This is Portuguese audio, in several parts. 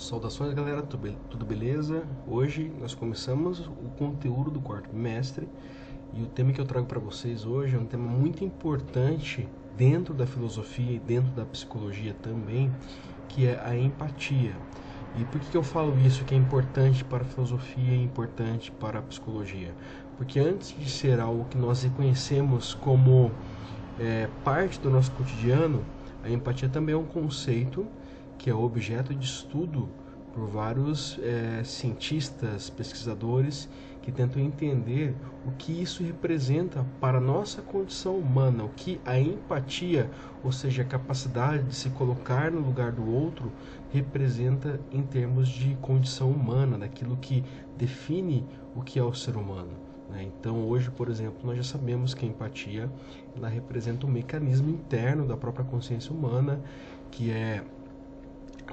Saudações, galera, tudo beleza? Hoje nós começamos o conteúdo do quarto bimestre e o tema que eu trago para vocês hoje é um tema muito importante dentro da filosofia e dentro da psicologia também, que é a empatia. E por que eu falo isso que é importante para a filosofia e importante para a psicologia? Porque antes de ser algo que nós reconhecemos como parte do nosso cotidiano, a empatia também é um conceito que é objeto de estudo por vários cientistas, pesquisadores que tentam entender o que isso representa para a nossa condição humana, o que a empatia, ou seja, a capacidade de se colocar no lugar do outro, representa em termos de condição humana, daquilo que define o que é o ser humano. Então, hoje, por exemplo, nós já sabemos que a empatia ela representa um mecanismo interno da própria consciência humana, que é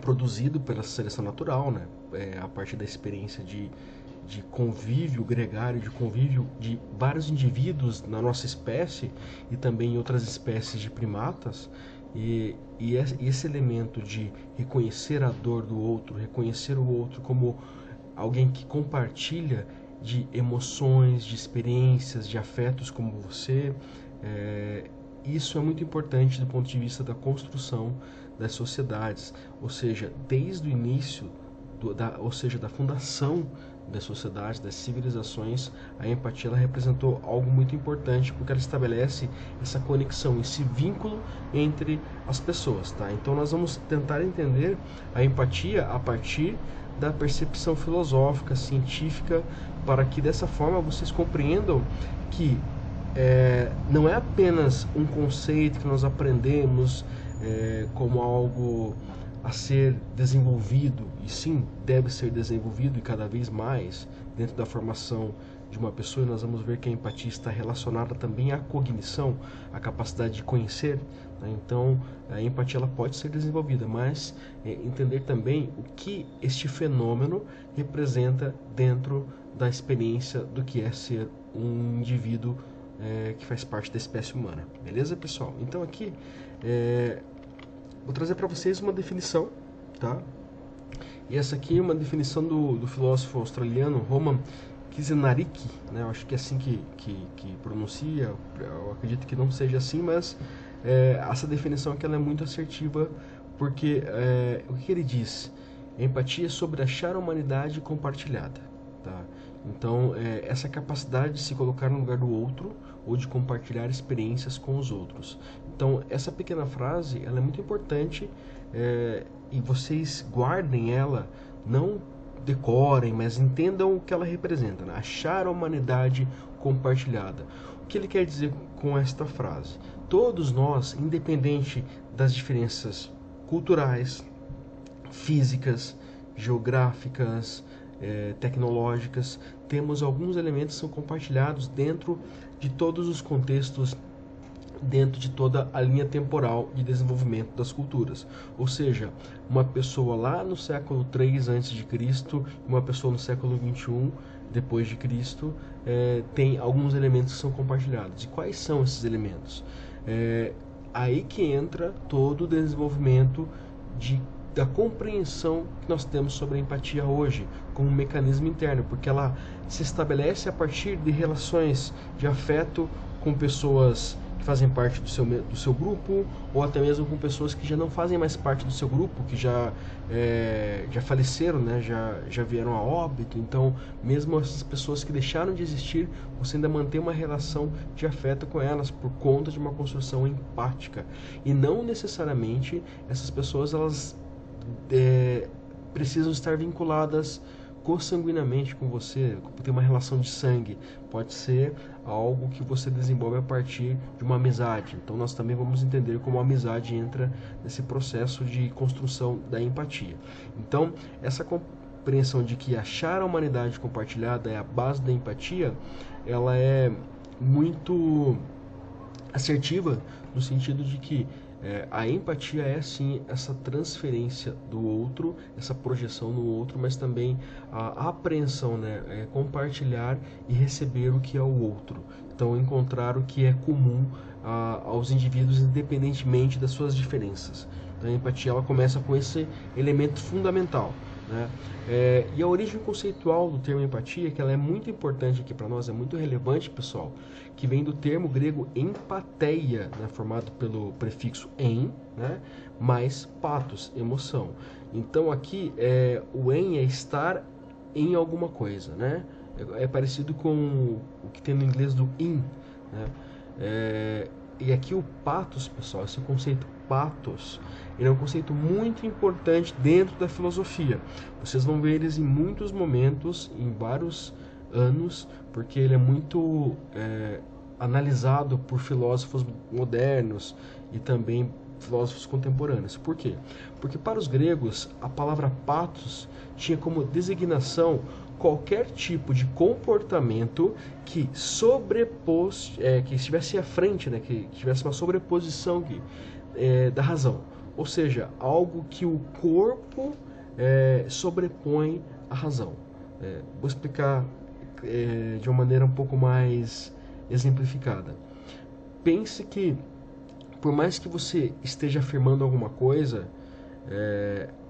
produzido pela seleção natural, né? A partir da experiência de convívio gregário, de convívio de vários indivíduos na nossa espécie e também em outras espécies de primatas. E esse elemento de reconhecer a dor do outro, reconhecer o outro como alguém que compartilha de emoções, de experiências, de afetos como você, isso é muito importante do ponto de vista da construção das sociedades, ou seja, desde o início, ou seja, da fundação das sociedades, das civilizações, a empatia ela representou algo muito importante porque ela estabelece essa conexão, esse vínculo entre as pessoas, tá? Então nós vamos tentar entender a empatia a partir da percepção filosófica, científica, para que dessa forma vocês compreendam que não é apenas um conceito que nós aprendemos como algo a ser desenvolvido, e sim, deve ser desenvolvido e cada vez mais dentro da formação de uma pessoa. E nós vamos ver que a empatia está relacionada também à cognição, à capacidade de conhecer, né? Então, a empatia ela pode ser desenvolvida, mas entender também o que este fenômeno representa dentro da experiência do que é ser um indivíduo que faz parte da espécie humana. Beleza, pessoal? Então aqui vou trazer para vocês uma definição, tá? E essa aqui é uma definição do filósofo australiano Roman Kizunaric, né? Eu acho que é assim que pronuncia, eu acredito que não seja assim, mas essa definição aqui ela é muito assertiva, porque o que ele diz? Empatia é sobre achar a humanidade compartilhada, tá? Então, essa capacidade de se colocar no lugar do outro ou de compartilhar experiências com os outros. Então, essa pequena frase, ela é muito importante e vocês guardem ela, não decorem, mas entendam o que ela representa, né? Achar a humanidade compartilhada. O que ele quer dizer com esta frase? Todos nós, independente das diferenças culturais, físicas, geográficas, tecnológicas, temos alguns elementos que são compartilhados dentro de todos os contextos, dentro de toda a linha temporal de desenvolvimento das culturas. Ou seja, uma pessoa lá no século 3 a.C. e uma pessoa no século 21 depois de Cristo tem alguns elementos que são compartilhados. E quais são esses elementos? Aí que entra todo o desenvolvimento da compreensão que nós temos sobre a empatia hoje como um mecanismo interno, porque ela se estabelece a partir de relações de afeto com pessoas que fazem parte do seu grupo, ou até mesmo com pessoas que já não fazem mais parte do seu grupo, que já faleceram, né? já vieram a óbito. Então, mesmo essas pessoas que deixaram de existir, você ainda mantém uma relação de afeto com elas por conta de uma construção empática. E não necessariamente essas pessoas elas precisam estar vinculadas consanguinamente com você, ter uma relação de sangue. Pode ser algo que você desenvolve a partir de uma amizade. Então nós também vamos entender como a amizade entra nesse processo de construção da empatia. Então essa compreensão de que achar a humanidade compartilhada é a base da empatia, ela é muito assertiva no sentido de que a empatia é sim essa transferência do outro, essa projeção no outro, mas também a apreensão, né? Compartilhar e receber o que é o outro. Então encontrar o que é comum aos indivíduos independentemente das suas diferenças. Então, a empatia ela começa com esse elemento fundamental. né? E a origem conceitual do termo empatia, que ela é muito importante aqui para nós, é muito relevante, pessoal, que vem do termo grego empatheia, né, formado pelo prefixo em, né, mais pathos, emoção. Então aqui o em é estar em alguma coisa, né? É parecido com o que tem no inglês do in, né? E aqui o pathos, pessoal, esse conceito pathos, ele é um conceito muito importante dentro da filosofia. Vocês vão ver eles em muitos momentos, em vários anos, porque ele é muito analisado por filósofos modernos e também filósofos contemporâneos. Por quê? Porque para os gregos a palavra pathos tinha como designação qualquer tipo de comportamento que que estivesse à frente, né, que tivesse uma sobreposição da razão. Ou seja, algo que o corpo sobrepõe à razão. Vou explicar de uma maneira um pouco mais exemplificada. Pense que, por mais que você esteja afirmando alguma coisa,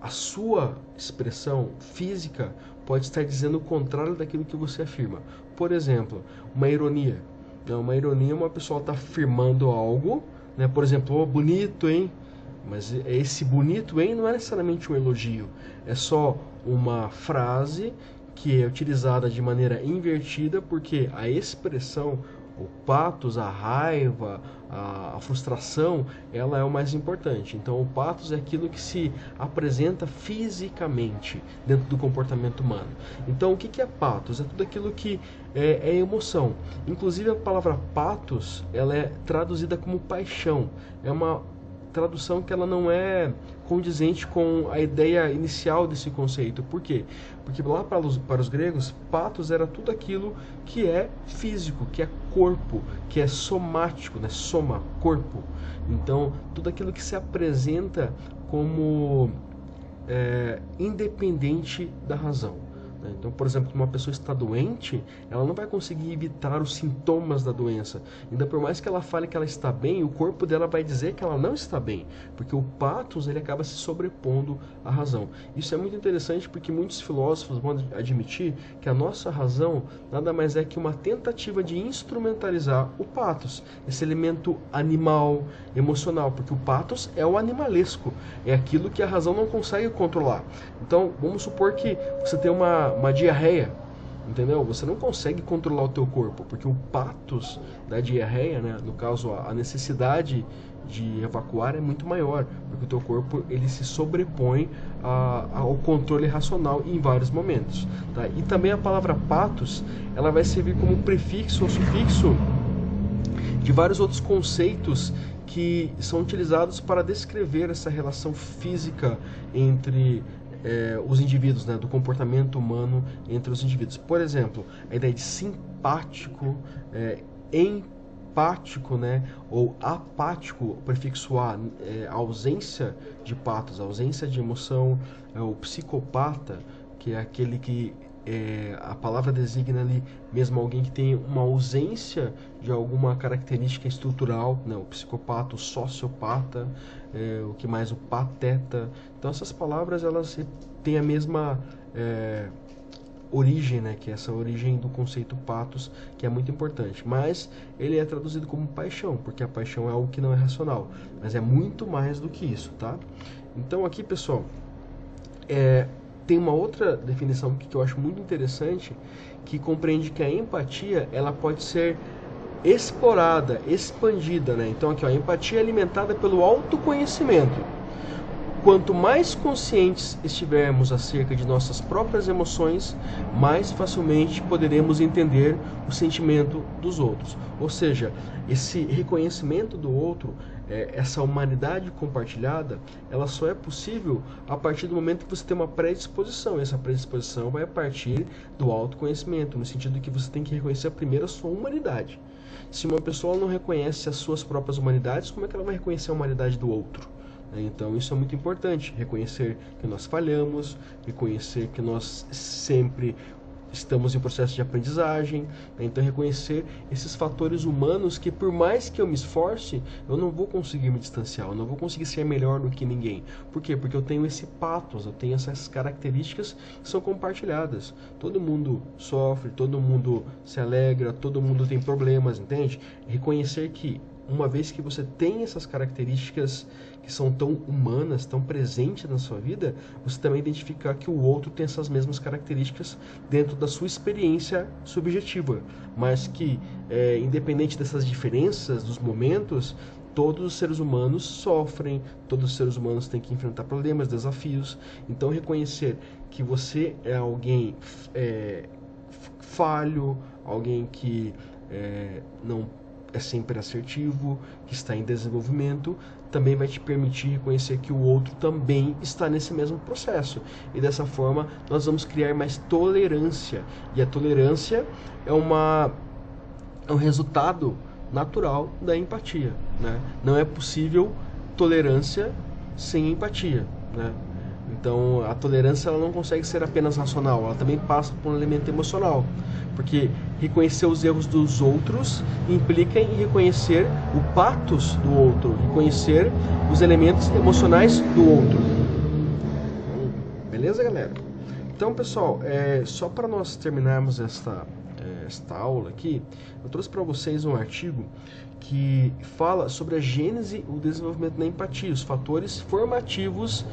a sua expressão física pode estar dizendo o contrário daquilo que você afirma. Por exemplo, uma ironia. Uma ironia é uma pessoa está afirmando algo, né? Por exemplo, oh, bonito, hein? Mas esse bonito, hein, não é necessariamente um elogio. É só uma frase que é utilizada de maneira invertida, porque a expressão, o pathos, a raiva, a frustração, ela é o mais importante. Então o pathos é aquilo que se apresenta fisicamente dentro do comportamento humano. Então o que é pathos? É tudo aquilo que é emoção. Inclusive a palavra pathos, ela é traduzida como paixão. É uma tradução que ela não é condizente com a ideia inicial desse conceito. Por quê? Porque lá para os gregos, pathos era tudo aquilo que é físico, que é corpo, que é somático, né? Soma, corpo. Então, tudo aquilo que se apresenta como independente da razão. Então, por exemplo, uma pessoa está doente, ela não vai conseguir evitar os sintomas da doença. Ainda por mais que ela fale que ela está bem, o corpo dela vai dizer que ela não está bem, porque o pathos ele acaba se sobrepondo à razão. Isso é muito interessante porque muitos filósofos vão admitir que a nossa razão nada mais é que uma tentativa de instrumentalizar o pathos, esse elemento animal, emocional, porque o pathos é o animalesco, é aquilo que a razão não consegue controlar. Então, vamos supor que você tem uma diarreia, entendeu? Você não consegue controlar o teu corpo, porque o pathos da diarreia, né, no caso a necessidade de evacuar é muito maior, porque o teu corpo ele se sobrepõe ao controle racional em vários momentos, tá? E também a palavra pathos, ela vai servir como prefixo ou sufixo de vários outros conceitos que são utilizados para descrever essa relação física entre os indivíduos, né, do comportamento humano entre os indivíduos. Por exemplo, a ideia de simpático, empático, né, ou apático, o prefixo a, a ausência de pathos, a ausência de emoção, o psicopata, que é aquele que a palavra designa ali mesmo alguém que tem uma ausência de alguma característica estrutural, né? O psicopata, o sociopata, o que mais? O pateta. Então essas palavras elas têm a mesma origem, né? Que é essa origem do conceito pathos, que é muito importante. Mas ele é traduzido como paixão, porque a paixão é algo que não é racional. Mas é muito mais do que isso, tá? Então aqui, pessoal, tem uma outra definição que eu acho muito interessante, que compreende que a empatia ela pode ser explorada, expandida, né? Então aqui, ó, a empatia é alimentada pelo autoconhecimento. Quanto mais conscientes estivermos acerca de nossas próprias emoções, mais facilmente poderemos entender o sentimento dos outros. Ou seja, esse reconhecimento do outro, essa humanidade compartilhada, ela só é possível a partir do momento que você tem uma predisposição. E essa predisposição vai a partir do autoconhecimento, no sentido de que você tem que reconhecer primeiro a sua humanidade. Se uma pessoa não reconhece as suas próprias humanidades, como é que ela vai reconhecer a humanidade do outro? Então isso é muito importante, reconhecer que nós falhamos, reconhecer que nós sempre estamos em processo de aprendizagem, né? Então reconhecer esses fatores humanos que por mais que eu me esforce, eu não vou conseguir me distanciar, eu não vou conseguir ser melhor do que ninguém. Por quê? Porque eu tenho esse pathos, eu tenho essas características que são compartilhadas. Todo mundo sofre, todo mundo se alegra, todo mundo tem problemas, entende? Reconhecer que uma vez que você tem essas características que são tão humanas, tão presentes na sua vida, você também identificar que o outro tem essas mesmas características dentro da sua experiência subjetiva, mas que, independente dessas diferenças, dos momentos, todos os seres humanos sofrem, todos os seres humanos têm que enfrentar problemas, desafios. Então reconhecer que você é alguém falho, alguém que não é sempre assertivo, que está em desenvolvimento, também vai te permitir reconhecer que o outro também está nesse mesmo processo. E dessa forma nós vamos criar mais tolerância. E a tolerância é um resultado natural da empatia, né? Não é possível tolerância sem empatia, né? Então a tolerância ela não consegue ser apenas racional, ela também passa por um elemento emocional, porque reconhecer os erros dos outros implica em reconhecer o pathos do outro, reconhecer os elementos emocionais do outro. Beleza, galera? Então, pessoal, só para nós terminarmos esta aula aqui, eu trouxe para vocês um artigo que fala sobre a gênese e o desenvolvimento da empatia, os fatores formativos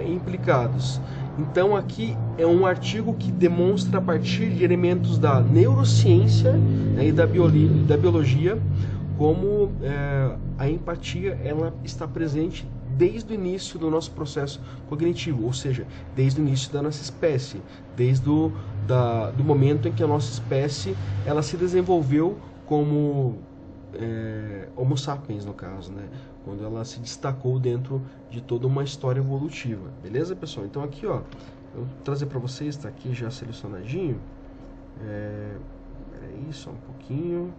implicados. Então aqui é um artigo que demonstra a partir de elementos da neurociência, né, e da biologia como a empatia ela está presente desde o início do nosso processo cognitivo, ou seja, desde o início da nossa espécie, desde do momento em que a nossa espécie ela se desenvolveu como Homo sapiens, no caso, né? Quando ela se destacou dentro de toda uma história evolutiva. Beleza, pessoal? Então aqui, ó, eu vou trazer para vocês, está aqui já selecionadinho. Peraí, só um pouquinho.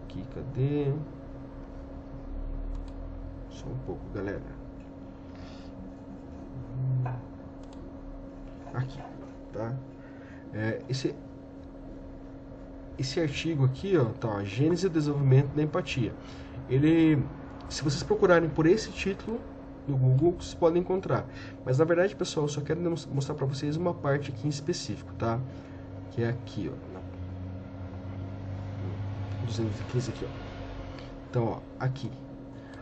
Aqui, cadê? Só um pouco, galera. Aqui, tá? Esse artigo aqui, ó, tá, Gênese e Desenvolvimento da Empatia. Ele, se vocês procurarem por esse título no Google, vocês podem encontrar. Mas na verdade, pessoal, eu só quero mostrar para vocês uma parte aqui em específico, tá? Que é aqui, ó. 215 aqui, ó. Então, ó, aqui.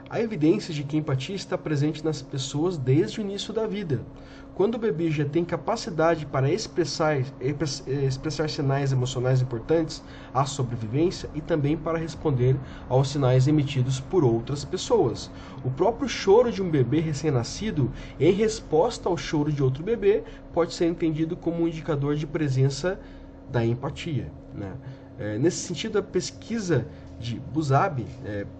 Há evidências de que a empatia está presente nas pessoas desde o início da vida. Quando o bebê já tem capacidade para expressar sinais emocionais importantes à sobrevivência e também para responder aos sinais emitidos por outras pessoas. O próprio choro de um bebê recém-nascido, em resposta ao choro de outro bebê, pode ser entendido como um indicador de presença da empatia, né? Nesse sentido, a pesquisa de Busabi,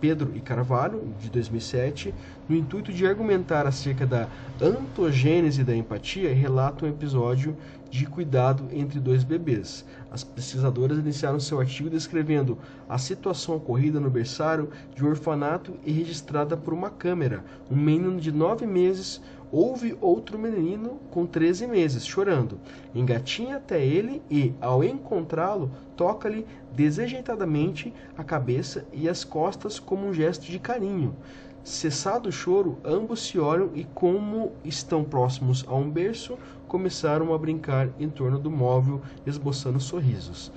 Pedro e Carvalho, de 2007, no intuito de argumentar acerca da ontogênese da empatia, relata um episódio de cuidado entre dois bebês. As pesquisadoras iniciaram seu artigo descrevendo a situação ocorrida no berçário de um orfanato e registrada por uma câmera. Um menino de 9 meses ouve outro menino com 13 meses chorando. Engatinha até ele e, ao encontrá-lo, toca-lhe desajeitadamente a cabeça e as costas como um gesto de carinho. Cessado o choro, ambos se olham e, como estão próximos a um berço, começaram a brincar em torno do móvel, esboçando sorrisos.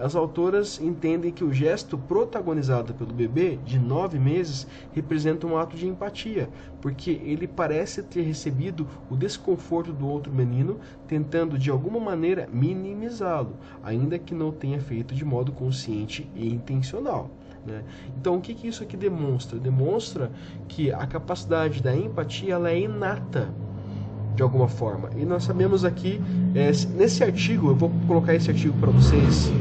As autoras entendem que o gesto protagonizado pelo bebê de 9 meses representa um ato de empatia, porque ele parece ter recebido o desconforto do outro menino, tentando de alguma maneira minimizá-lo, ainda que não tenha feito de modo consciente e intencional, né? Então, o que isso aqui demonstra? Demonstra que a capacidade da empatia ela é inata, de alguma forma. E nós sabemos aqui, nesse artigo, eu vou colocar esse artigo para vocês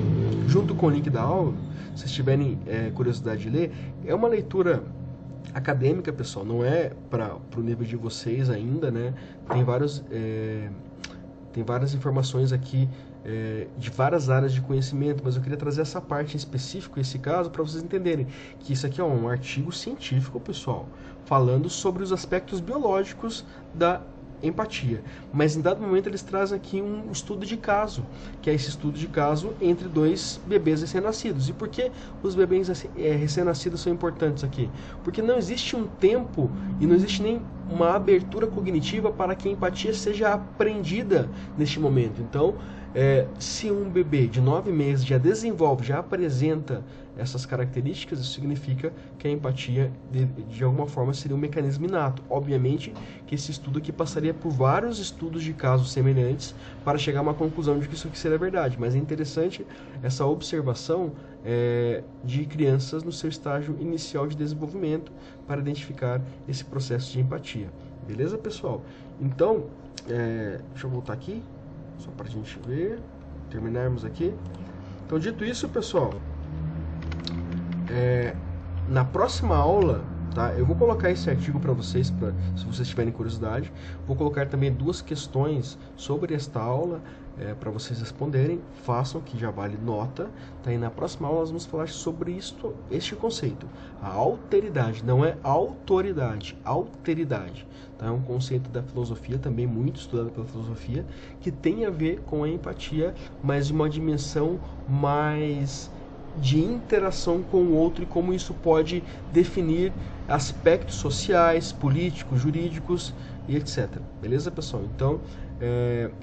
junto com o link da aula, se vocês tiverem curiosidade de ler. É uma leitura acadêmica, pessoal, não é para o nível de vocês ainda, né? Tem várias informações aqui de várias áreas de conhecimento, mas eu queria trazer essa parte em específico, esse caso, para vocês entenderem que isso aqui é um artigo científico, pessoal, falando sobre os aspectos biológicos da empatia. Mas em dado momento eles trazem aqui um estudo de caso, que é esse estudo de caso entre dois bebês recém-nascidos. E por que os bebês recém-nascidos são importantes aqui? Porque não existe um tempo e não existe nem uma abertura cognitiva para que a empatia seja aprendida neste momento. Então, se um bebê de 9 meses já desenvolve, já apresenta essas características, isso significa que a empatia, de alguma forma, seria um mecanismo inato. Obviamente que esse estudo aqui passaria por vários estudos de casos semelhantes para chegar a uma conclusão de que isso aqui seria verdade. Mas é interessante essa observação de crianças no seu estágio inicial de desenvolvimento para identificar esse processo de empatia. Beleza, pessoal? Então, deixa eu voltar aqui, só para a gente ver, terminarmos aqui. Então, dito isso, pessoal, na próxima aula, tá, eu vou colocar esse artigo para vocês, se vocês tiverem curiosidade. Vou colocar também 2 questões sobre esta aula para vocês responderem. Façam, que já vale nota. Tá? E na próxima aula nós vamos falar sobre este conceito. A alteridade, não é autoridade, alteridade. Tá? É um conceito da filosofia, também muito estudado pela filosofia, que tem a ver com a empatia, mas de uma dimensão mais de interação com o outro e como isso pode definir aspectos sociais, políticos, jurídicos e etc. Beleza, pessoal? Então,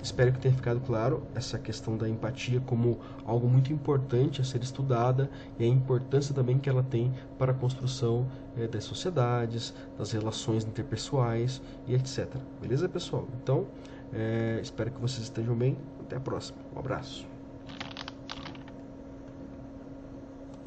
espero que tenha ficado claro essa questão da empatia como algo muito importante a ser estudada e a importância também que ela tem para a construção das sociedades, das relações interpessoais e etc. Beleza, pessoal? Então, espero que vocês estejam bem. Até a próxima. Um abraço.